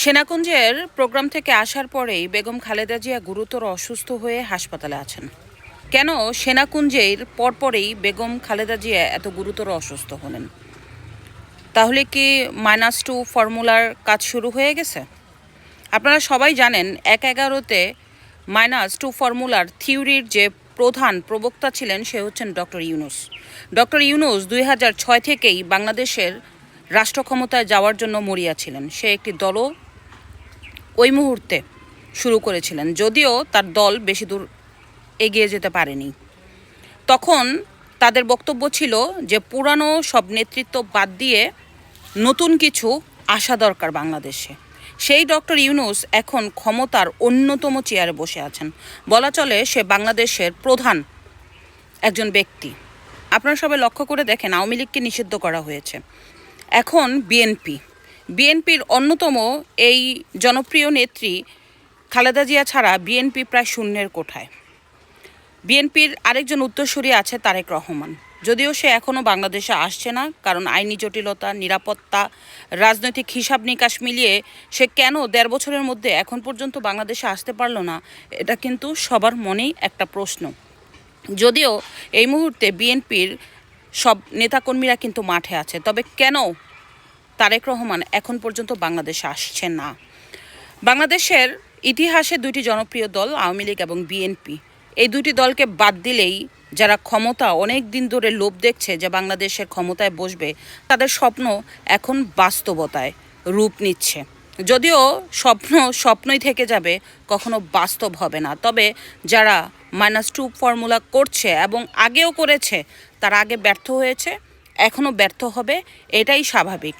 সেনাকুঞ্জের programme থেকে আসার পরেই বেগম খালেদা জিয়া গুরুতর অসুস্থ হয়ে হাসপাতালে আছেন। কেন সেনাকুঞ্জের পরপরেই বেগম খালেদা জিয়া এত গুরুতর অসুস্থ হলেন? তাহলে কি -2 ফর্মুলার কাজ শুরু হয়ে গেছে? আপনারা সবাই জানেন 1/11-তে -2 ফর্মুলার থিওরির যে প্রধান প্রবক্তা ছিলেন সে হচ্ছেন ডক্টর ইউনূস। ডক্টর ইউনূস 2006 থেকেই বাংলাদেশের রাষ্ট্র ক্ষমতায় যাওয়ার জন্য মরিয়া ছিলেন। সে একটি দলও ওই মুহূর্তে শুরু করেছিলেন, যদিও তার দল বেশি দূর এগিয়ে যেতে পারেনি। তখন তাদের বক্তব্য ছিল যে পুরানো সব নেতৃত্ব বাদ দিয়ে নতুন কিছু আসা দরকার বাংলাদেশে। সেই ডক্টর ইউনূস এখন ক্ষমতার অন্যতম চেয়ারে বসে আছেন। বলা চলে সে বাংলাদেশের প্রধান একজন ব্যক্তি। আপনারা সবাই লক্ষ্য করে দেখেন, আওয়ামী লীগকে নিষিদ্ধ করা হয়েছে। এখন বিএনপির অন্যতম এই জনপ্রিয় নেত্রী খালেদা জিয়া ছাড়া বিএনপি প্রায় শূন্যের কোঠায়। বিএনপির আরেকজন উত্তরসূরি আছে তারেক রহমান, যদিও সে এখনও বাংলাদেশে আসছে না, কারণ আইনি জটিলতা, নিরাপত্তা, রাজনৈতিক হিসাব নিকাশ মিলিয়ে সে কেন 1.5 বছরের মধ্যে এখন পর্যন্ত বাংলাদেশে আসতে পারলো না, এটা কিন্তু সবার মনেই একটা প্রশ্ন। যদিও এই মুহূর্তে বিএনপির সব নেতাকর্মীরা কিন্তু মাঠে আছে, তবে কেন তারেক রহমান এখন পর্যন্ত বাংলাদেশে আসছে না? বাংলাদেশের ইতিহাসে দুইটি জনপ্রিয় দল আওয়ামী লীগ এবং বিএনপি, এই দুটি দলকে বাদ দিলেই যারা ক্ষমতা অনেক দিন ধরে লোভ দেখছে যে বাংলাদেশের ক্ষমতায় বসবে, তাদের স্বপ্ন এখন বাস্তবতায় রূপ নিচ্ছে। যদিও স্বপ্নই থেকে যাবে, কখনো বাস্তব হবে না। তবে যারা -2 ফর্মুলা করছে এবং আগেও করেছে, তারা আগে ব্যর্থ হয়েছে, এখনও ব্যর্থ হবে, এটাই স্বাভাবিক।